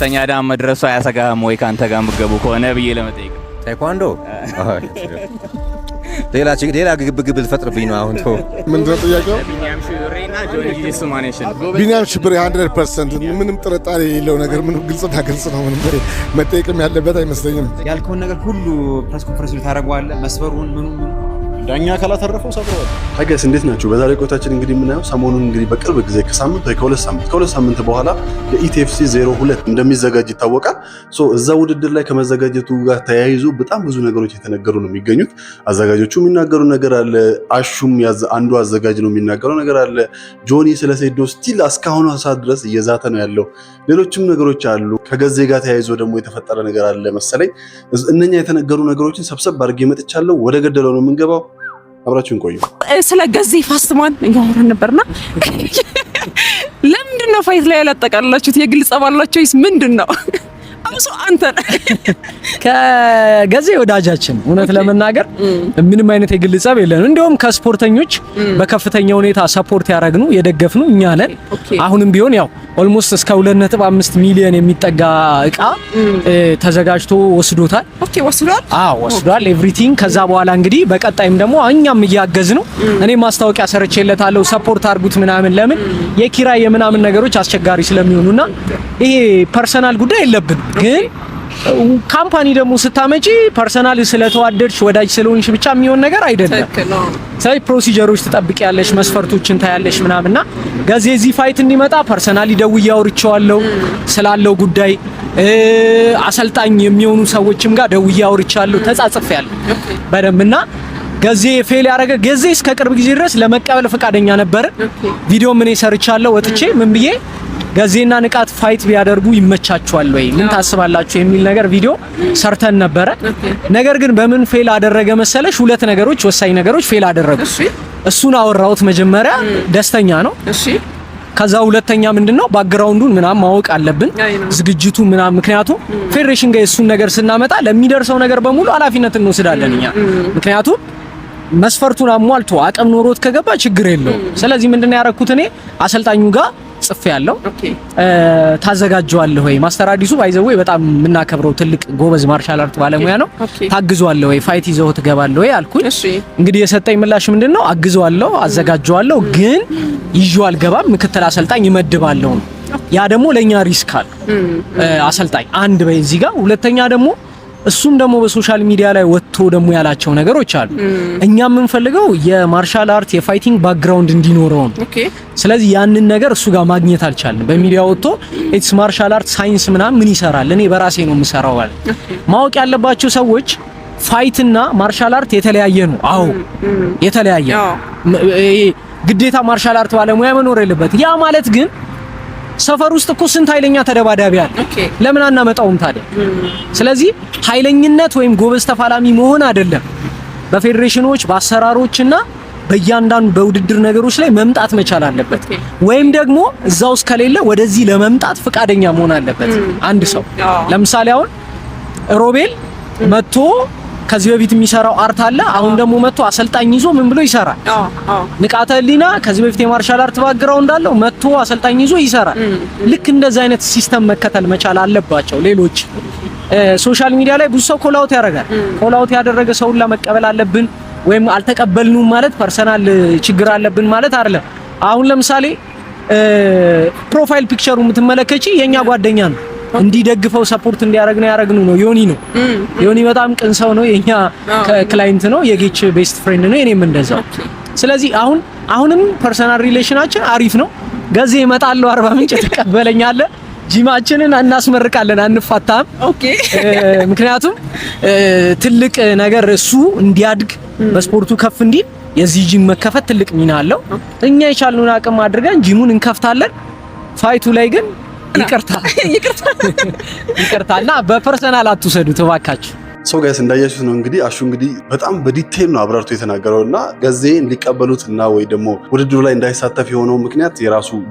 አምስተኛ ዳም መድረሱ አያሰጋህም ወይ ካንተ ጋር ምገቡ ከሆነ ብዬ ለመጠየቅ ታይኳንዶ ሌላ ግብግብ ልፈጥርብኝ ነው አሁን ተው ምንድነው ጥያቄው ቢኒያም ሽብሬና ጆኒ ጂሱስ ማኔሽን ቢኒያም ሽብሬ 100% ምንም ጥርጣሬ የሌለው ነገር ምንም ግልጽ ነው ምንም መጠየቅም ያለበት አይመስለኝም ያልከውን ነገር ሁሉ ፕሬስ ኮንፈረንስ ታደርገዋለህ መስፈሩን ምኑ ዳኛ ካላተረፈው ሰብረዋል ታገስ እንዴት ናችሁ በዛሬ ቆይታችን እንግዲህ የምናየው ሰሞኑን እንግዲህ በቅርብ ጊዜ ከሳምንት ወይ ከሁለት ሳምንት በኋላ ለኢቲኤፍሲ 02 እንደሚዘጋጅ ይታወቃል ሶ እዛ ውድድር ላይ ከመዘጋጀቱ ጋር ተያይዞ በጣም ብዙ ነገሮች የተነገሩ ነው የሚገኙት አዘጋጆቹ የሚናገሩ ነገር አለ አሹም አንዱ አዘጋጅ ነው የሚናገረው ነገር አለ ጆኒ ስለሰይዶ ስቲል እስካሁን ሰዓት ድረስ እየዛተ ነው ያለው ሌሎችም ነገሮች አሉ ከገዜ ጋር ተያይዞ ደግሞ የተፈጠረ ነገር አለ መሰለኝ እነኛ የተነገሩ ነገሮችን ሰብሰብ አድርጌ መጥቻለሁ ወደ ገደለው ነው የምንገባው አብራችሁን ቆዩ ስለ ገዜ ፋስትማን እያወራን ነበርና ለምንድነው ፋይት ላይ ያላጠቃላችሁት የግል ጸባላችሁስ ምንድነው አብሶ አንተ ከገዜ ወዳጃችን እውነት ለመናገር ምንም አይነት የግል ጸብ የለንም እንደውም ከስፖርተኞች በከፍተኛ ሁኔታ ሰፖርት ያረግኑ የደገፍኑ እኛ ነን አሁንም ቢሆን ያው ኦልሞስት እስከ 2.5 ሚሊዮን የሚጠጋ እቃ ተዘጋጅቶ ወስዶታል ኦኬ ወስዷል ኤቭሪቲንግ ከዛ በኋላ እንግዲህ በቀጣይም ደግሞ እኛም እያገዝ ነው እኔ ማስታወቂያ ሰርቼለታለሁ ሰፖርት አርጉት ምናምን ለምን የኪራይ የምናምን ነገሮች አስቸጋሪ ስለሚሆኑና ይሄ ፐርሰናል ጉዳይ የለብን ግን ካምፓኒ ደግሞ ስታመጪ ፐርሰናል ስለተዋደድሽ ወዳጅ ስለሆንሽ ብቻ የሚሆን ነገር አይደለም ሳይ ፕሮሲጀሮች ተጠብቂያለሽ መስፈርቶችን ታያለሽ ምናምንና ገዜ እዚህ ፋይት እንዲመጣ ፐርሰናሊ ደውዬ አውርቼዋለሁ ስላለው ጉዳይ አሰልጣኝ የሚሆኑ ሰዎችም ጋር ደውዬ አውርቻለሁ ተጻጽፌያለሁ በደምብና ገዜ ፌል ያረገ ገዜ እስከ ቅርብ ጊዜ ድረስ ለመቀበል ፈቃደኛ ነበር ቪዲዮ ምን ይሰርቻለሁ ወጥቼ ምን ብዬ ገዜና ንቃት ፋይት ቢያደርጉ ይመቻቸዋል ወይ ምን ታስባላችሁ የሚል ነገር ቪዲዮ ሰርተን ነበር ነገር ግን በምን ፌል አደረገ መሰለሽ ሁለት ነገሮች ወሳኝ ነገሮች ፌል አደረጉ እሱን አወራውት መጀመሪያ ደስተኛ ነው እሺ ከዛ ሁለተኛ ምንድነው ባክግራውንዱን ምናም ማወቅ አለብን ዝግጅቱ ምናም ምክንያቱም ፌዴሬሽን ጋር እሱን ነገር ስናመጣ ለሚደርሰው ነገር በሙሉ ኃላፊነት እንወስዳለን እኛ ምክንያቱም መስፈርቱን አሟልቶ አቅም ኖሮት ከገባ ችግር የለው ስለዚህ ምንድነው ያረኩት እኔ አሰልጣኙ ጋር ጽፍ ያለው ታዘጋጀዋለህ ወይ ማስተር አዲሱ ባይዘው በጣም ምናከብረው ትልቅ ጎበዝ ማርሻል አርት ባለሙያ ነው ታግዟለህ ወይ ፋይት ይዘው ትገባለህ ወይ አልኩኝ እንግዲህ የሰጠኝ ምላሽ ምንድነው አግዟለሁ አዘጋጀዋለሁ ግን ይዤው አልገባም ምክትል አሰልጣኝ ይመድባለሁ ያ ደግሞ ለኛ ሪስክ አለ አሰልጣኝ አንድ በዚህ ጋር ሁለተኛ ደግሞ እሱም ደግሞ በሶሻል ሚዲያ ላይ ወጥቶ ደግሞ ያላቸው ነገሮች አሉ እኛም የምንፈልገው የማርሻል አርት የፋይቲንግ ባክግራውንድ እንዲኖረው ነው ስለዚህ ያንን ነገር እሱ ጋር ማግኘት አልቻለም በሚዲያ ወጥቶ ኢትስ ማርሻል አርት ሳይንስ ምናምን ምን ይሰራል እኔ በራሴ ነው የምሰራው አለ ማወቅ ያለባቸው ሰዎች ፋይትና ማርሻል አርት የተለያየ ነው አዎ የተለያየ ግዴታ ማርሻል አርት ባለሙያ መኖር የለበት ያ ማለት ግን ሰፈር ውስጥ እኮ ስንት ኃይለኛ ተደባዳቢ አለ ለምን አናመጣውም ታዲያ ስለዚህ ኃይለኝነት ወይም ጎበዝ ተፋላሚ መሆን አይደለም በፌዴሬሽኖች በአሰራሮችና በእያንዳንዱ በውድድር ነገሮች ላይ መምጣት መቻል አለበት ወይም ደግሞ እዛው እስከሌለ ወደዚህ ለመምጣት ፍቃደኛ መሆን አለበት አንድ ሰው ለምሳሌ አሁን ሮቤል መጥቶ ከዚህ በፊት የሚሰራው አርት አለ አሁን ደግሞ መጥቶ አሰልጣኝ ይዞ ምን ብሎ ይሰራል ንቃተ ህሊና ከዚህ በፊት የማርሻል አርት ባክግራውንድ አለው መጥቶ አሰልጣኝ ይዞ ይሰራል ልክ እንደዛ አይነት ሲስተም መከተል መቻል አለባቸው ሌሎች ሶሻል ሚዲያ ላይ ብዙ ሰው ኮላውት ያደርጋል ኮላውት ያደረገ ሰውን ለመቀበል አለብን ወይም አልተቀበልንም ማለት ፐርሰናል ችግር አለብን ማለት አይደለም አሁን ለምሳሌ ፕሮፋይል ፒክቸሩ የምትመለከቺ የኛ ጓደኛ ነው እንዲደግፈው ሰፖርት እንዲያረግ ነው ያረግኑ ነው ዮኒ በጣም ቅን ሰው ነው የኛ ክላይንት ነው የጌች ቤስት ፍሬንድ ነው እኔም እንደዛው ስለዚህ አሁንም ፐርሰናል ሪሌሽናችን አሪፍ ነው ገዜ ይመጣል 40 ምንጭ ተቀበለኛለ ጂማችንን እናስመርቃለን አንፋታም ኦኬ ምክንያቱም ትልቅ ነገር እሱ እንዲያድግ በስፖርቱ ከፍ እንዲል የዚህ ጂም መከፈት ትልቅ ሚና አለው እኛ የቻልነውን አቅም አድርገን ጂሙን እንከፍታለን ፋይቱ ላይ ግን ይቅርታና በፐርሰናል አትወሰዱት እባካችሁ ሶ ጋይስ እንዳያችሁት ነው እንግዲህ አሹ እንግዲህ በጣም በዲቴል ነው አብራርቶ የተናገረውና ገዜ እንዲቀበሉትና ወይ ደግሞ ውድድሩ ላይ እንዳይሳተፍ የሆነው ምክንያት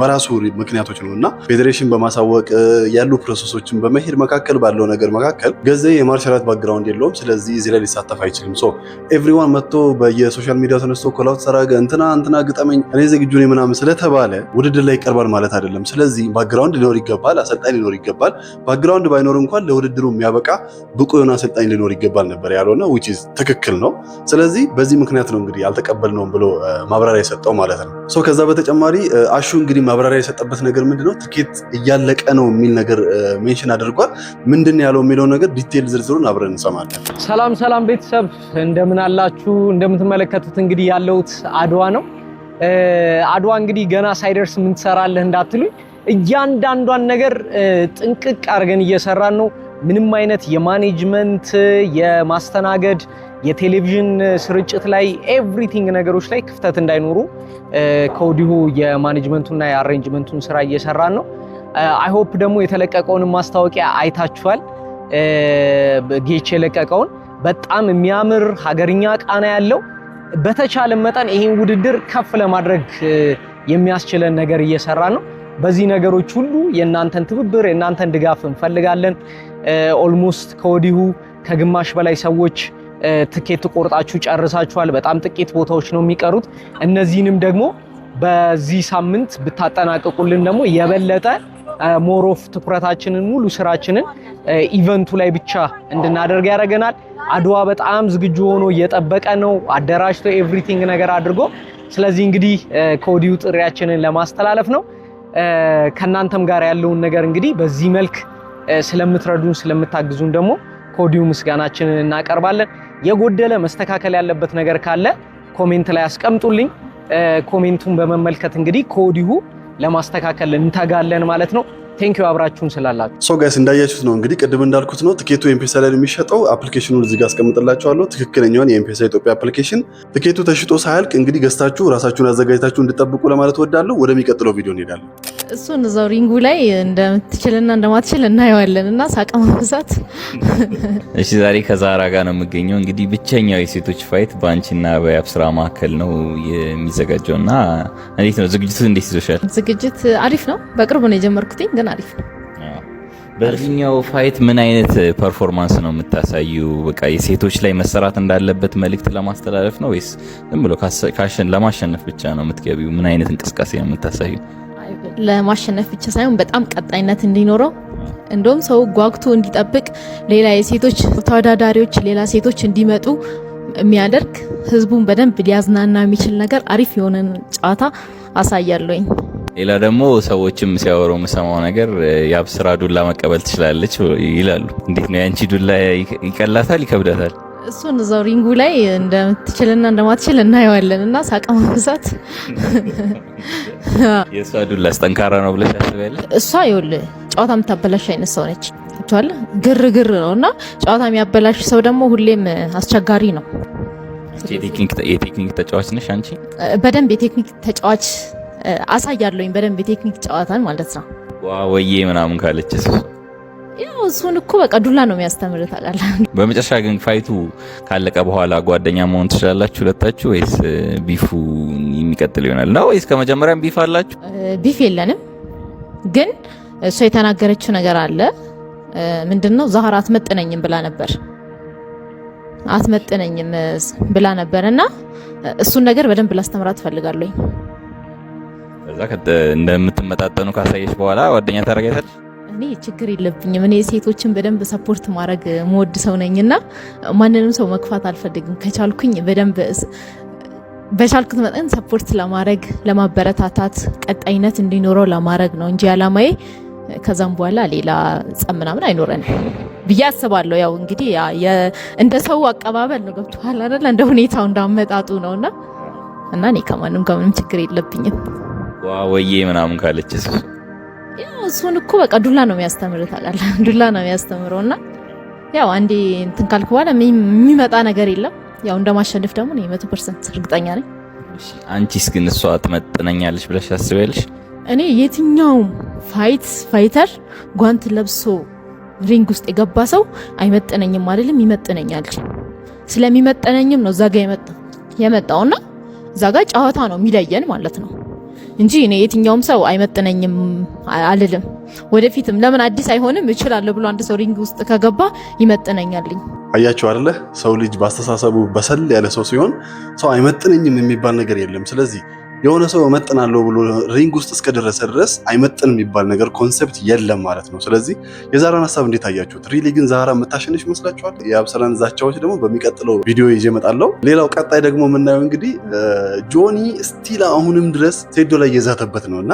በራሱ ምክንያቶች ነውና ፌዴሬሽን በማሳወቅ ያሉ ፕሮሰሶችን በመሄድ መካከል ባለው ነገር መካከል ገዜ የማርሻል አርት ባክግራውንድ የለውም። ስለዚህ እዚህ ላይ ሊሳተፍ አይችልም። ሶ ኤቭሪዋን መጥቶ በየሶሻል ሚዲያ ተነስቶ ኮላውት ሰራገ እንትና ግጠመኝ እኔ ዝግጁ ነኝ ምናምን ስለተባለ ውድድር ላይ ይቀርባል ማለት አይደለም። ስለዚህ ባክግራውንድ ሊኖር ይገባል፣ አሰልጣኝ ሊኖር ይገባል። ባክግራውንድ ባይኖር እንኳን ለውድድሩ የሚያበቃ ብቁ የሆነ አሰልጣኝ ሊኖር ይገባል ነበር ያለውና which is ትክክል ነው። ስለዚህ በዚህ ምክንያት ነው እንግዲህ አልተቀበልነውም ብሎ ማብራሪያ የሰጠው ማለት ነው። ሶ ከዛ በተጨማሪ አሹ እንግዲህ ማብራሪያ የሰጠበት ነገር ምንድነው ትኬት እያለቀ ነው የሚል ነገር ሜንሽን አድርጓል። ምንድን ያለው የሚለው ነገር ዲቴል ዝርዝሩን አብረን እንሰማለን። ሰላም ቤተሰብ እንደምን አላችሁ? እንደምትመለከቱት እንግዲህ ያለውት አድዋ ነው። አድዋ እንግዲህ ገና ሳይደርስ ምን ትሰራለህ እንዳትሉኝ እያንዳንዷን ነገር ጥንቅቅ አድርገን እየሰራን ነው። ምንም አይነት የማኔጅመንት የማስተናገድ የቴሌቪዥን ስርጭት ላይ ኤቭሪቲንግ ነገሮች ላይ ክፍተት እንዳይኖሩ ከወዲሁ የማኔጅመንቱና የአሬንጅመንቱን ስራ እየሰራን ነው። አይ ሆፕ ደግሞ የተለቀቀውን ማስታወቂያ አይታችኋል። ጌች የለቀቀውን በጣም የሚያምር ሀገርኛ ቃና ያለው በተቻለ መጠን ይሄን ውድድር ከፍ ለማድረግ የሚያስችለን ነገር እየሰራን ነው። በዚህ ነገሮች ሁሉ የእናንተን ትብብር የእናንተን ድጋፍ እንፈልጋለን። ኦልሞስት ከወዲሁ ከግማሽ በላይ ሰዎች ትኬት ቆርጣችሁ ጨርሳችኋል። በጣም ጥቂት ቦታዎች ነው የሚቀሩት። እነዚህንም ደግሞ በዚህ ሳምንት ብታጠናቅቁልን ደግሞ የበለጠ ሞሮፍ ትኩረታችንን ሙሉ ስራችንን ኢቨንቱ ላይ ብቻ እንድናደርግ ያደርገናል። አድዋ በጣም ዝግጁ ሆኖ እየጠበቀ ነው፣ አደራጅቶ ኤቭሪቲንግ ነገር አድርጎ። ስለዚህ እንግዲህ ከወዲሁ ጥሪያችንን ለማስተላለፍ ነው። ከናንተም ጋር ያለውን ነገር እንግዲህ በዚህ መልክ ስለምትረዱን ስለምታግዙን ደግሞ ከወዲሁ ምስጋናችንን እናቀርባለን። የጎደለ መስተካከል ያለበት ነገር ካለ ኮሜንት ላይ አስቀምጡልኝ። ኮሜንቱን በመመልከት እንግዲህ ከወዲሁ ለማስተካከል እንተጋለን ማለት ነው። ቴንክ ዩ አብራችሁን ስላላችሁ። ሶ ጋይስ እንዳያችሁት ነው እንግዲህ ቅድም እንዳልኩት ነው ትኬቱ ኤምፔሳ ላይ የሚሸጠው። አፕሊኬሽኑን እዚህ ጋር አስቀምጥላችኋለሁ። ትክክለኛውን የኤምፔሳ ኢትዮጵያ አፕሊኬሽን ትኬቱ ተሽጦ ሳያልቅ እንግዲህ ገዝታችሁ ራሳችሁን አዘጋጅታችሁ እንድጠብቁ ለማለት ወዳለሁ። ወደሚቀጥለው ቪዲዮ እንሄዳለን። እሱን እዛው ሪንጉ ላይ እንደምትችልና እንደማትችል እናየዋለን እና ሳቀማ ብዛት። እሺ ዛሬ ከዛራ ጋር ነው የምገኘው። እንግዲህ ብቸኛው የሴቶች ፋይት በአንቺና በአብስራ መካከል ነው የሚዘጋጀውና እንዴት ነው ዝግጅቱ? እንዴት ይዞሻል? ዝግጅት አሪፍ ነው። በቅርቡ ነው የጀመርኩትኝ ግን አሪፍ ነው። በዚህኛው ፋይት ምን አይነት ፐርፎርማንስ ነው የምታሳዩ? በቃ የሴቶች ላይ መሰራት እንዳለበት መልእክት ለማስተላለፍ ነው ወይስ ዝም ብሎ ለማሸነፍ ብቻ ነው የምትገቢው? ምን አይነት እንቅስቃሴ ነው የምታሳዩ? ለማሸነፍ ብቻ ሳይሆን በጣም ቀጣይነት እንዲኖረው እንደውም ሰው ጓጉቶ እንዲጠብቅ ሌላ የሴቶች ተወዳዳሪዎች ሌላ ሴቶች እንዲመጡ የሚያደርግ ህዝቡን በደንብ ሊያዝናና የሚችል ነገር አሪፍ የሆነ ጨዋታ አሳያለሁኝ። ሌላ ደግሞ ሰዎችም ሲያወሩ የምሰማው ነገር የአብስራ ዱላ መቀበል ትችላለች ይላሉ። እንዴት ነው ያንቺ ዱላ? ይቀላታል ይከብዳታል? እሱን እዛው ሪንጉ ላይ እንደምትችልና እንደማትችል እናየዋለን እና ሳቀማ ብዛት። የእሷ ዱላ ጠንካራ ነው ብለሽ ታስቢያለሽ? እሷ ይኸውልህ ጨዋታ የምታበላሽ አይነት ሰው ነች። ታውቃለ ግርግር ነውና ጨዋታ የሚያበላሽ ሰው ደግሞ ሁሌም አስቸጋሪ ነው። የቴክኒክ ተጫዋች ነሽ አንቺ? በደንብ የቴክኒክ ተጫዋች አሳያለሁኝ። በደንብ የቴክኒክ ጨዋታን ማለት ነው። ወዬ ምናምን ካለችስ? ያው እሱን እኮ በቃ ዱላ ነው የሚያስተምር ታውቃለህ። በመጨረሻ ግን ፋይቱ ካለቀ በኋላ ጓደኛ መሆን ትችላላችሁ ሁለታችሁ ወይስ ቢፉ የሚቀጥል ይሆናል ነው ወይስ ከመጀመሪያም ቢፍ አላችሁ? ቢፍ የለንም፣ ግን እሷ የተናገረችው ነገር አለ። ምንድነው ዛህራ አትመጥነኝም ብላ ነበር እና እሱን ነገር በደንብ ላስተምራት ፈልጋለሁ። ከዛ እንደምትመጣጠኑ ካሳየሽ በኋላ ጓደኛ ታረጋታለሽ? እኔ ችግር የለብኝም። እኔ ሴቶችን በደንብ ሰፖርት ማድረግ መወድ ሰው ነኝና ማንንም ሰው መክፋት አልፈልግም። ከቻልኩኝ በደንብ በቻልኩት መጠን ሰፖርት ለማድረግ ለማበረታታት ቀጣይነት እንዲኖረው ለማድረግ ነው እንጂ አላማዬ ከዛም በኋላ ሌላ ጸብ ምናምን አይኖረንም ብዬ አስባለሁ። ያው እንግዲህ እንደ ሰው አቀባበል ነው ገብቶሃል አይደል? እንደ ሁኔታው እንዳመጣጡ ነውና እኔ ከማንም ጋር ምንም ችግር የለብኝም። ወዬ ምናምን ካለችስ? ያው እሱን እኮ በቃ ዱላ ነው የሚያስተምረው ታውቃለህ። ዱላ ነው የሚያስተምረውና ያው አንዴ እንትን ካልክ በኋላ የሚመጣ ነገር የለም። ያው እንደማሸነፍ ደግሞ እኔ 100% እርግጠኛ ነኝ። እሺ አንቺስ ግን እሷ ትመጥነኛለች ብለሽ ታስቢያለሽ? እኔ የትኛውም ፋይተር ጓንት ለብሶ ሪንግ ውስጥ የገባ ሰው አይመጥነኝም አይደለም ይመጥነኛል። ስለሚመጥነኝም ነው እዛ ጋር የመጣውና እዛ ጋር ጨዋታ ነው የሚለየን ማለት ነው እንጂ እኔ የትኛውም ሰው አይመጥነኝም አልልም። ወደፊትም ለምን አዲስ አይሆንም እችላለሁ ብሎ አንድ ሰው ሪንግ ውስጥ ከገባ ይመጥነኛልኝ። አያችሁ አይደለ? ሰው ልጅ ባስተሳሰቡ በሰል ያለ ሰው ሲሆን ሰው አይመጥነኝም የሚባል ነገር የለም። ስለዚህ የሆነ ሰው እመጥናለሁ ብሎ ሪንግ ውስጥ እስከደረሰ ድረስ አይመጥን የሚባል ነገር ኮንሰፕት የለም ማለት ነው። ስለዚህ የዛራን ሀሳብ እንዴት አያችሁት? ሪሊ ግን ዛራ የምታሸንፍ ይመስላችኋል? የአብሰራን ዛቻዎች ደግሞ በሚቀጥለው ቪዲዮ ይዤ እመጣለሁ። ሌላው ቀጣይ ደግሞ የምናየው እንግዲህ ጆኒ ስቲል አሁንም ድረስ ዜዶ ላይ የዛተበት ነው እና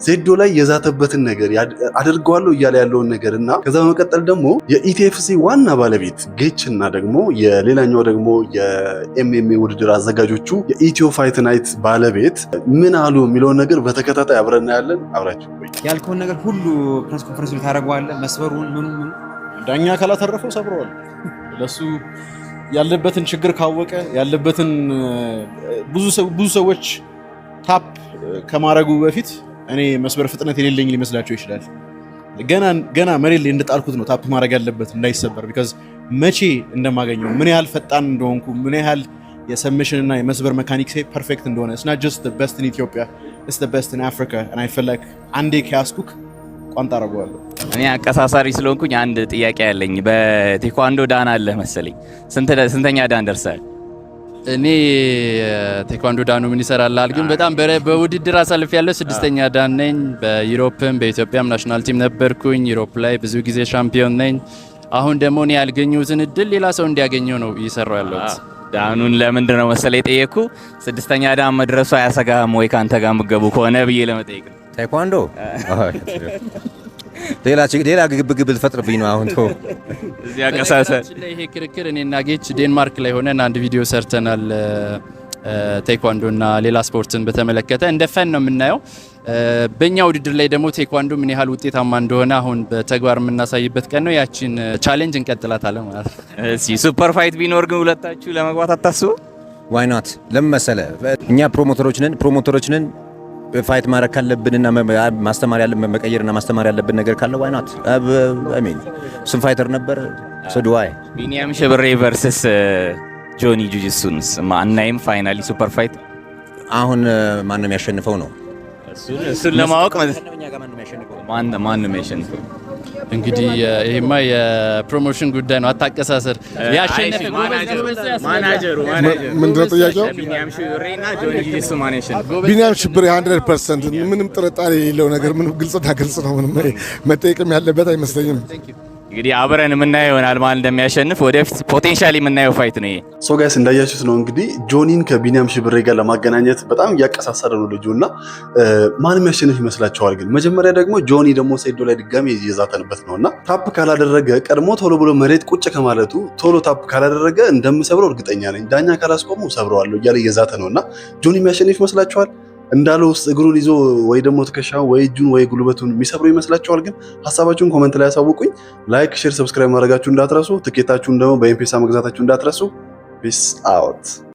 ዜዶ ላይ የዛተበትን ነገር አድርገዋለሁ እያለ ያለውን ነገር እና ከዛ በመቀጠል ደግሞ የኢቲኤፍሲ ዋና ባለቤት ጌች እና ደግሞ የሌላኛው ደግሞ የኤምኤምኤ ውድድር አዘጋጆቹ የኢትዮ ፋይት ናይት ባለቤት ምን አሉ የሚለውን ነገር በተከታታይ አብረን እናያለን። አብራችሁ ቆዩ። ያልከውን ነገር ሁሉ ፕሬስ ኮንፈረንስ ላይ ታደርገዋለህ። መስበሩን ምን ዳኛ ካላተረፈው ሰብረዋል። ለሱ ያለበትን ችግር ካወቀ ያለበትን ብዙ ሰዎች ታፕ ከማድረጉ በፊት እኔ መስበር ፍጥነት የሌለኝ ሊመስላቸው ይችላል። ገና መሬት ላይ እንደጣልኩት ነው ታፕ ማድረግ ያለበት እንዳይሰበር። ቢካዝ መቼ እንደማገኘው ምን ያህል ፈጣን እንደሆንኩ ምን ያህል የሰብሚሽን እና የመስበር መካኒክስ ፐርፌክት እንደሆነ it's not just the best in Ethiopia, it's the best in Africa and I feel like አንዴ ከያዝኩክ ቋንጣ አደርገዋለሁ። እኔ አቀሳሳሪ ስለሆንኩኝ አንድ ጥያቄ ያለኝ በቴኳንዶ ዳን አለ መሰለኝ። ስንተኛ ዳን ደርሳል? እኔ ቴኳንዶ ዳኑ ምን ይሰራላል ግን በጣም በውድድር አሳልፍ ያለው 6ኛ ዳን ነኝ። በዩሮፕም በኢትዮጵያም ናሽናል ቲም ነበርኩኝ። ዩሮፕ ላይ ብዙ ጊዜ ሻምፒዮን ነኝ። አሁን ደግሞ እኔ ያልገኘሁትን እድል ሌላ ሰው እንዲያገኘው ነው እየሰራው ያለሁት። ዳኑን ለምንድን ነው መሰለኝ የጠየኩ 6ኛ ዳን መድረሱ አያሰጋህም ወይ ካንተ ጋር ምገቡ ከሆነ ብዬ ለመጠየቅ ነው። ታይኳንዶ ሌላ ግብግብ ልፈጥርብኝ ነው አሁን ተው። እዚህ አቀሳሰር ይሄ ክርክር እኔና ጌች ዴንማርክ ላይ ሆነን አንድ ቪዲዮ ሰርተናል። ቴኳንዶ እና ሌላ ስፖርትን በተመለከተ እንደ ፈን ነው የምናየው። በእኛ ውድድር ላይ ደግሞ ቴኳንዶ ምን ያህል ውጤታማ እንደሆነ አሁን በተግባር የምናሳይበት ቀን ነው። ያቺን ቻሌንጅ እንቀጥላታለን ማለት ነው። እሺ ሱፐር ፋይት ቢኖር ግን ሁለታችሁ ለመግባት አታስቡ? ዋይ ኖት? ለምን መሰለ እኛ ፕሮሞተሮች ነን። ፋይት ማድረግ ካለብንና ማስተማር ያለብን መቀየርና ማስተማር ያለብን ነገር ካለ ዋይ ኖት? አይ ሚን ስም ፋይተር ነበር ሶድዋይ ቢኒያም ሽብሬ ቨርሰስ ጆኒ ጁጂሱንስ ማናይም ፋይናሊ ሱፐር ፋይት አሁን ማንም ያሸንፈው ነው። እሱን ለማወቅ ማንም ያሸንፈው እንግዲህ ይሄማ የፕሮሞሽን ጉዳይ ነው። አታቀሳሰር ያሸነፈ ማናጀሩ ምንድነው ጥያቄው? ቢኒያም ሽብሬና ጆኒ ጁጂሱ ማን ያሸንፍ? ቢኒያም ሽብሬ 100% ምንም ጥርጣሬ የሌለው ነገር ምንም ግልጽ ነው። ምንም መጠየቅም ያለበት አይመስለኝም። እንግዲህ አብረን የምናየው ይሆናል ማን እንደሚያሸንፍ ወደፊት ፖቴንሻሊ የምናየው ፋይት ነው ይሄ። ሶ ጋይስ እንዳያችሁት ነው እንግዲህ ጆኒን ከቢኒያም ሽብሬ ጋር ለማገናኘት በጣም እያቀሳሰረ ነው ልጁ እና ማንም ያሸንፍ ይመስላችኋል? ግን መጀመሪያ ደግሞ ጆኒ ደግሞ ሴዶ ላይ ድጋሚ እየዛተንበት ነው እና ታፕ ካላደረገ ቀድሞ ቶሎ ብሎ መሬት ቁጭ ከማለቱ ቶሎ ታፕ ካላደረገ እንደምሰብረው እርግጠኛ ነኝ፣ ዳኛ ካላስቆመው ሰብረዋለሁ እያለ እየዛተ ነው እና ጆኒ የሚያሸንፍ ይመስላችኋል? እንዳለው ውስጥ እግሩን ይዞ ወይ ደግሞ ትከሻው ወይ እጁን ወይ ጉልበቱን የሚሰብረው ይመስላችኋል? ግን ሐሳባችሁን ኮሜንት ላይ ያሳውቁኝ። ላይክ፣ ሼር፣ ሰብስክራይብ ማድረጋችሁ እንዳትረሱ። ትኬታችሁን ደግሞ በኤምፔሳ መግዛታችሁ እንዳትረሱ። ፒስ አውት